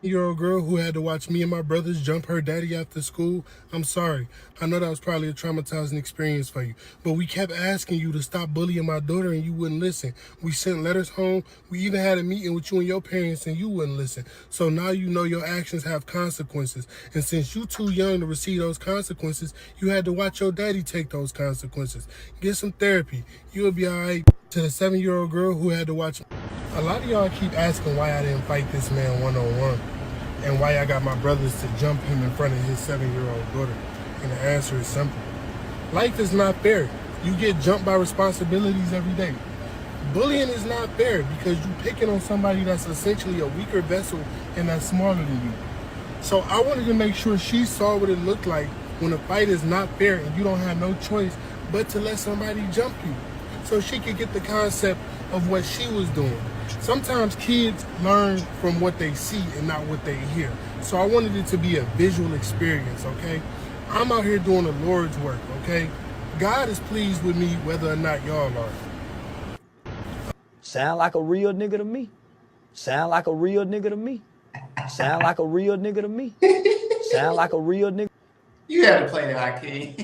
Year old girl who had to watch me and my brothers jump her daddy after school, I'm sorry. I know that was probably a traumatizing experience for you. But we kept asking you to stop bullying my daughter and you wouldn't listen. We sent letters home. We even had a meeting with you and your parents and you wouldn't listen. So now you know your actions have consequences. And since you too young to receive those consequences, you had to watch your daddy take those consequences. Get some therapy. You'll be alright. To the 7-year-old girl who had to watch. A lot of y'all keep asking why I didn't fight this man one on one and why I got my brothers to jump him in front of his 7-year-old daughter. And the answer is simple. Life is not fair. You get jumped by responsibilities every day. Bullying is not fair because you picking on somebody that's essentially a weaker vessel and that's smaller than you. So I wanted to make sure she saw what it looked like when a fight is not fair and you don't have no choice but to let somebody jump you. So she could get the concept of what she was doing. Sometimes kids learn from what they see and not what they hear. So I wanted it to be a visual experience, okay? I'm out here doing the Lord's work, okay? God is pleased with me whether or not y'all are. Sound like a real nigga to me. Sound like a real nigga to me. Sound like a real nigga to me. Sound like a real nigga. You had to play that, King.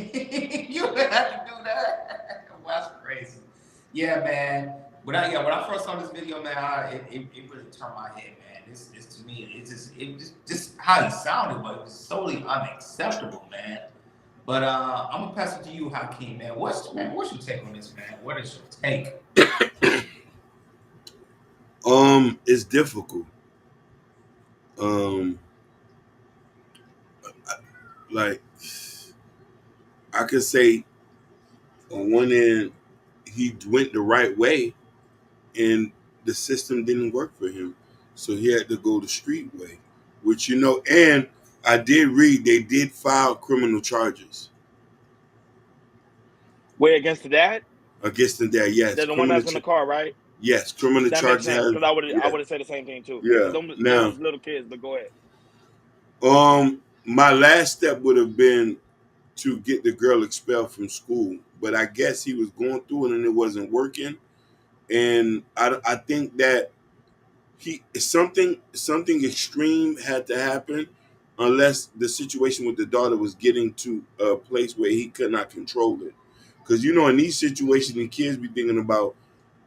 You had to do that. That's crazy. Yeah, man. When I first saw this video, man, it really turned my head, man. This to me, just how he sounded, but it was totally unacceptable, man. But I'm gonna pass it to you, Hakeem, man. What's your take on this, man? What is your take? It's difficult. Um, like I could say, on one end, he went the right way, and the system didn't work for him, so he had to go the street way. Which and I did read they did file criminal charges Way against the dad? against him. There, yes, They're the one that's in the car, right? criminal That makes charges sense have. because I Yeah, would have said the same thing too. yeah. Because them Now, was little kids. But go ahead. my last step would have been to get the girl expelled from school, but I guess he was going through it and it wasn't working. And I think that he something extreme had to happen, unless the situation with the daughter was getting to a place where he could not control it. Because in these situations, the kids be thinking about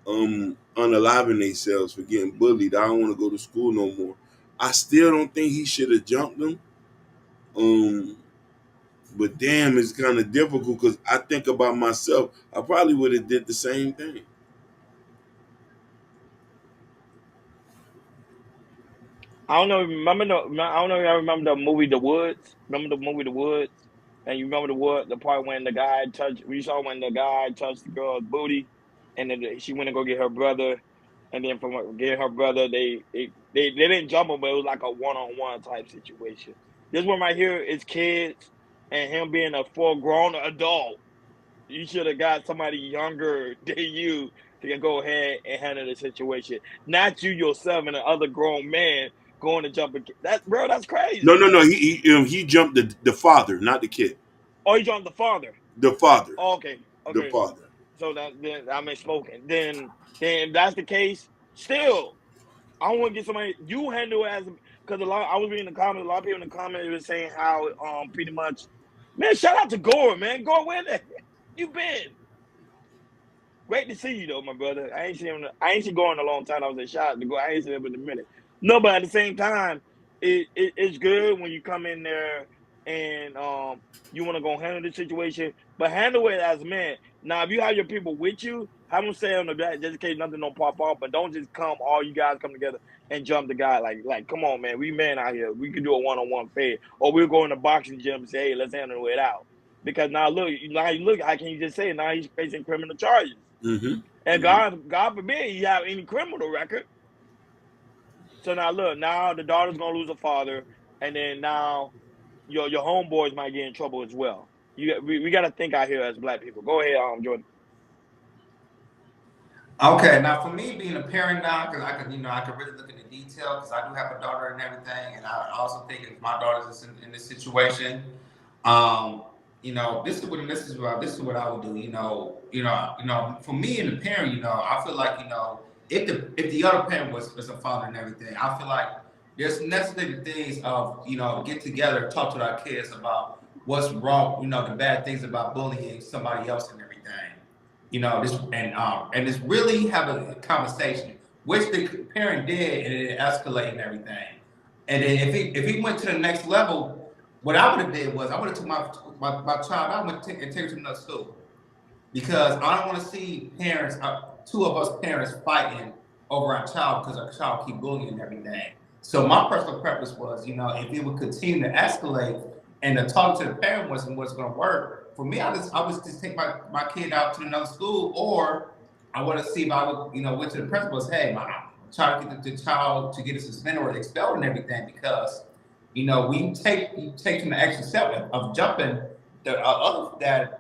unaliving themselves for getting bullied. I don't want to go to school no more. I still don't think he should have jumped them. Um, but damn, it's kind of difficult because I think about myself. I probably would have did the same thing. I don't know. I don't know if I remember the movie The Woods. Remember the movie The Woods? And you remember the part when the guy touched? We saw when the guy touched the girl's booty, and then she went to go get her brother, and then from getting her brother, they didn't jump him, but it was like a one-on-one type situation. This one right here is kids, and him being a full-grown adult. You should have got somebody younger than you to go ahead and handle the situation. Not you yourself and the other grown man going to jump. That bro, that's No, crazy. no, no. He jumped the father, not the kid. Oh, you jumped the father. The father, Oh, okay, the okay. father. So that then I misspoken. Then if that's the case, still I want to get somebody you handle it as because a lot. I was reading the comments. A lot of people in the comments were saying how pretty much, man. Shout out to Gore, man. Gore, where the heck you been? Great to see you though, my brother. I ain't seen Gore in a long time. I was a shot to go. I ain't seen him in a minute. No, but at the same time, it's good when you come in there and you want to go handle the situation, but handle it as a man. Now, if you have your people with you, have them stay on the back just in case nothing don't pop off. But don't just come all you guys come together and jump the guy like come on, man. We men out here. We can do a one-on-one fade, or we'll go in the boxing gym and say, hey, let's handle it out. Because now you look. How can you just say now he's facing criminal charges? Mm-hmm. And Mm-hmm. God forbid you have any criminal record. So now look, now the daughter's gonna lose a father, and then now your homeboys might get in trouble as well. We got to think out here as black people. Go ahead, Jordan. Okay, now for me being a parent now, because I could really look into detail because I do have a daughter and everything, and I also think if my daughter's in this situation, um, this is what I would do. For me and the parent, I feel like if the other parent was a father and everything, I feel like there's necessary things of, get together, talk to our kids about what's wrong, the bad things about bullying somebody else and everything. This and it's really have a conversation, which the parent did, and it escalated and everything. And then if he went to the next level, what I would have did was I would have took my child, I would take her to another school, because I don't want to see parents, two of us parents fighting over our child because our child keep bullying and everything. So my personal preference was, if it would continue to escalate and the talk to the parent wasn't what's going to work. For me, I was just take my kid out to another school, or I want to see if I would, went to the principal and say, hey, try to get the child to get a suspended or expelled and everything, because, we take them the extra step of jumping the other dad,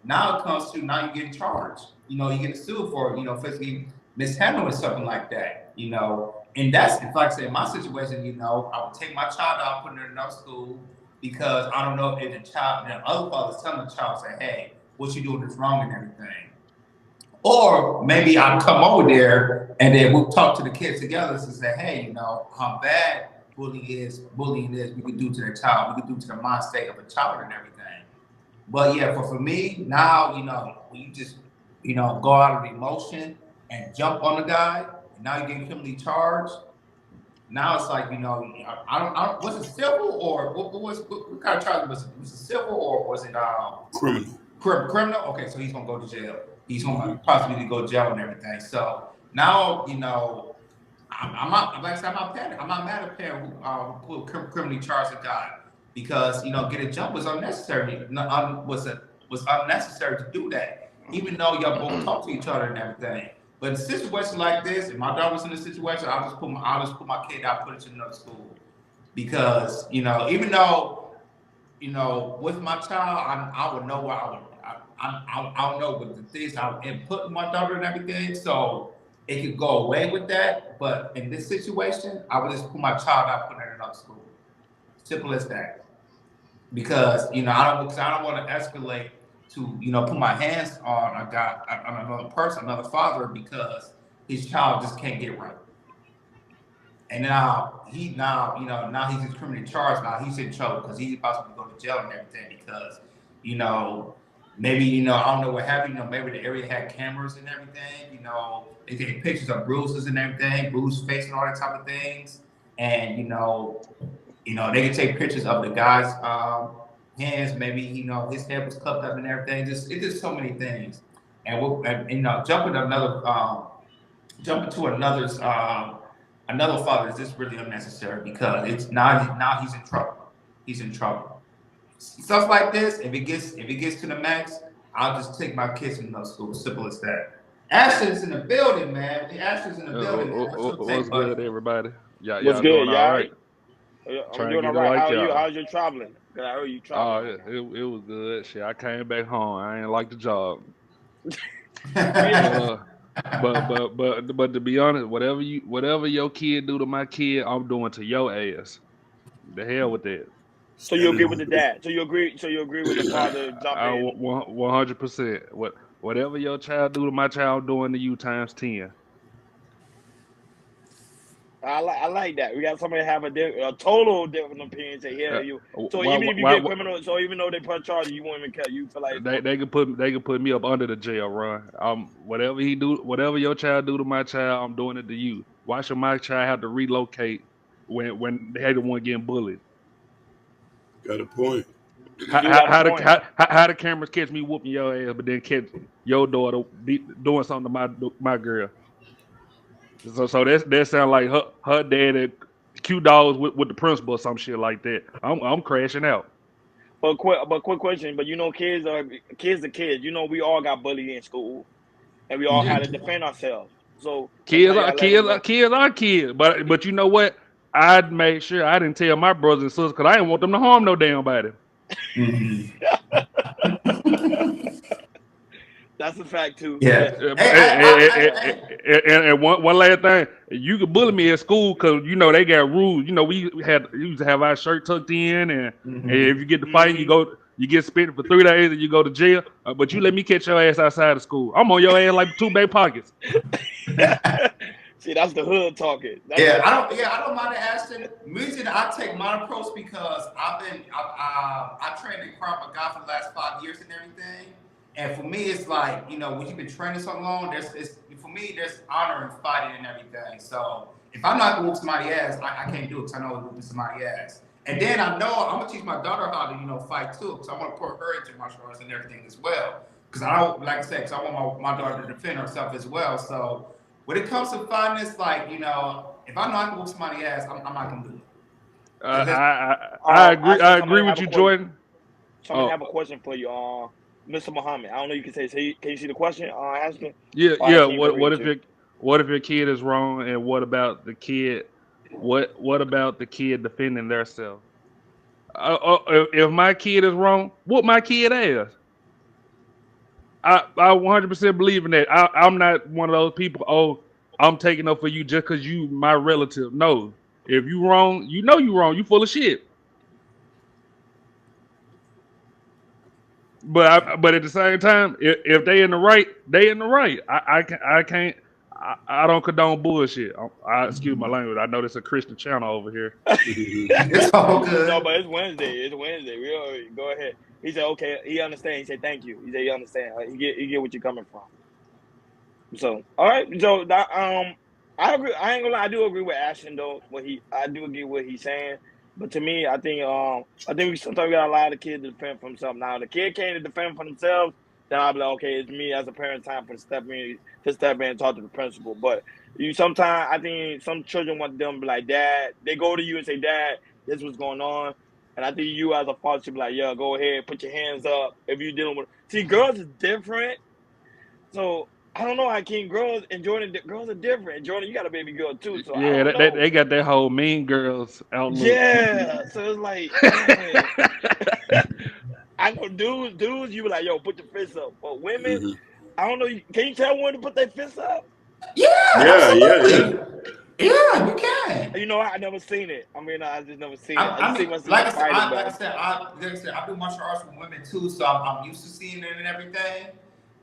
now it comes to now you get charged. You get sued for, physically mishandling or something like that, And that's, like I said, in my situation, I would take my child out, put her in another school, because I don't know if the other father's telling the child, say, hey, what you doing is wrong and everything. Or maybe I'll come over there and then we'll talk to the kids together and say, hey, how bad bullying is, we could do to the child, we could do to the mind state of a child and everything. But yeah, for me, now, when you just, go out of emotion and jump on the guy, and now you're getting criminally charged. Now it's like, I don't, was it civil or what kind of charge was it? Was it civil or was it criminal? Criminal? Okay, so he's going to go to jail. He's going to possibly go to jail and everything. So now, I'm not, like I said, I'm not mad. I'm not mad at a parent who criminally charged a guy, because getting jumped was unnecessary. Was unnecessary to do that, even though y'all both talk to each other and everything. But in a situation like this, if my daughter was in a situation, I'll just put my kid out, put it to another school, because even though with my child, I would know where I don't know what the things I would input in my daughter and everything, so it could go away with that. But in this situation, I would just put my child out, put her in another school. Simple as that. Because I don't want to escalate to put my hands on another person, another father, because his child just can't get right. And now he's just criminally charged. Now he's in trouble because he's possibly go to jail and everything, because maybe I don't know what happened. Maybe the area had cameras and everything. They take pictures of bruises and everything, bruised face and all that type of things. And they can take pictures of the guy's hands. Maybe his head was cuffed up and everything. It's just so many things. And jumping to another father is just really unnecessary, because it's now he's in trouble. He's in trouble. Stuff like this, if it gets to the max, I'll just take my kids to another school. Simple as that. Ashton's in the building, man. Ashton's in the building. What's good, everybody? What's good? Doing all right? I'm doing all right. How are you? y'all. How's your traveling? I heard you traveling. It was good. Shit, I came back home. I ain't like the job. But to be honest, whatever your kid do to my kid, I'm doing to your ass. The hell with that. So you agree with the dad? So you agree with the father jumping? 100%. Whatever your child do to my child, I'm doing to you times 10. I like that. We got somebody have a total different opinion. Say, yeah, you. So even if you get criminal, so even though they put charges, you won't even care. You feel like they can put me up under the jail, Ron. Whatever your child do to my child, I'm doing it to you. Why should my child have to relocate when they the one getting bullied? Got a point. How the cameras catch me whooping your ass, but then catch your daughter doing something to my girl? So that sound like her dad at Q Dogs with the principal or some shit like that. I'm crashing out. But quick question. But kids are kids. We all got bullied in school, and we all had to defend ourselves. So kids are kids. But you know what? I'd make sure I didn't tell my brothers and sisters, because I didn't want them to harm no damn body. That's a fact too. Yeah. And one last thing, you could bully me at school because they got rules. We used to have our shirt tucked in, and if you get the fight, you get spit for 3 days and you go to jail. But you let me catch your ass outside of school, I'm on your ass like 2 back pockets. See, that's the hood talking. I don't mind asking. Reason I take my approach because I trained in Krav Maga for the last 5 years and everything. And for me, it's like, when you've been training so long, for me, there's honor in fighting and everything. So if I'm not gonna whoop somebody's ass, I can't do it because I know it's whooping somebody's ass. And then I know I'm gonna teach my daughter how to, fight too, because I want to put her into martial arts and everything as well. Because I don't, like I said, because I want my daughter to defend herself as well. So when it comes to fighting, it's like, if I know I can whoop somebody's ass, I'm not gonna do it. I agree. I agree with you, Jordan. So I have a question for you, Mr. Muhammad. I don't know. You can say. Can you see the question? Asking. Yeah. What if your kid is wrong, and what about the kid? What about the kid defending themselves? If my kid is wrong, whoop my kid ass. I 100% believe in that. I'm not one of those people. Oh, I'm taking up for you just because you my relative. No, if you wrong, you know you wrong. You full of shit. But at the same time, if they in the right, they in the right. I can't. I don't condone bullshit. Excuse my language. I know this is a Christian channel over here. It's all good. No, but it's Wednesday. It's Wednesday. Go ahead. He said, okay. He understand. He said, thank you. He said, he understand. He get what you're coming from. So, all right. So, I agree. I ain't gonna lie. I do agree with Ashton though. I do agree with what he's saying. But to me, I think we sometimes got a lot of kids to defend for themselves. Now, the kid can't defend for themselves. Then I'll be like, okay, it's me as a parent time to step in and talk to the principal. But sometimes I think some children want them to be like, Dad. They go to you and say, Dad, this is what's going on. And I think you as a father should be like, yeah, go ahead, put your hands up. If you're dealing with, see, girls is different. So I don't know how girls and Jordan, girls are different. And Jordan, you got a baby girl too. So yeah, they got their whole Mean Girls outlook. Yeah, so it's like, man. I know dudes, you be like, yo, put your fists up. But women, I don't know. Can you tell women to put their fists up? Yeah, you can. You know, I never seen it. I mean, I just never seen it. Like I said, I do martial arts with women too, so I'm used to seeing it and everything.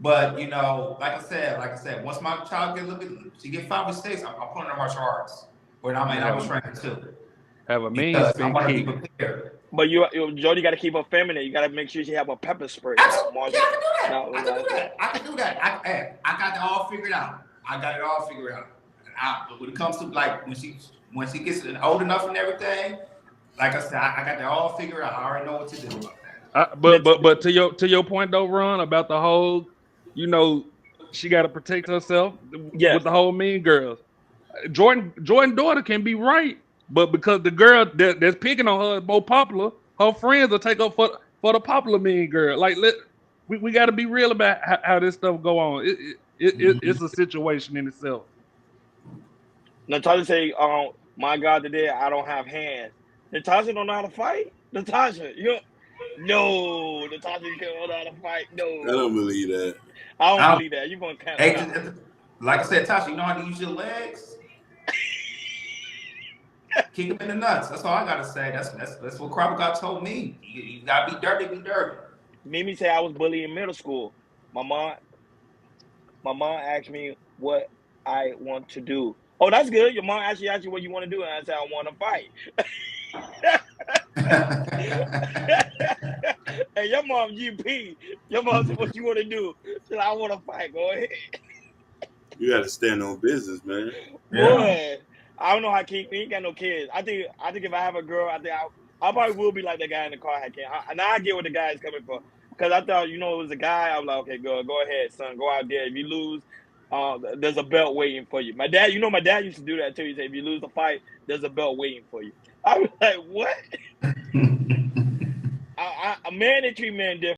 But like I said, once my child get a little bit, she get 5 or 6, I'm putting her martial arts. But I'm training too. Have a mean because spin I want to be kick. prepared. But Jody got to keep her feminine. You got to make sure she have a pepper spray. Absolutely. Yeah, I can do that. I got it all figured out. But when it comes to like when she gets old enough and everything, like I said, I got that all figured out. I already know what to do about that. But to your point though, Ron, about the whole, she got to protect herself with the whole Mean Girls. Jordan daughter can be right, but because the girl that's picking on her is more popular, her friends will take up for the popular Mean Girl. Like we got to be real about how this stuff go on. It's a situation in itself. Natasha say, my God, today I don't have hands. Natasha don't know how to fight? Natasha, no, Natasha don't know how to fight. No. I don't believe that. I don't believe that. You're going to count out. Like I said, Tasha, you know how to use your legs? Kick them in the nuts. That's all I got to say. That's what Krav Maga told me. You got to be dirty, Mimi said I was bullied in middle school. My mom asked me what I want to do. Oh, that's good. Your mom actually asked you what you want to do, and I said I want to fight. And your mom GP. Your mom said what you want to do. Said I want to fight. Go ahead. You got to stand on business, man. Boy, I don't know how he ain't got no kids. I think if I have a girl, I think I probably will be like the guy in the car. Now I get what the guy is coming for. Because I thought, it was a guy. I was like, okay, go ahead, son. Go out there. If you lose, there's a belt waiting for you. My dad used to do that too. He said, if you lose the fight, there's a belt waiting for you. I was like, what? A man, they treat men different.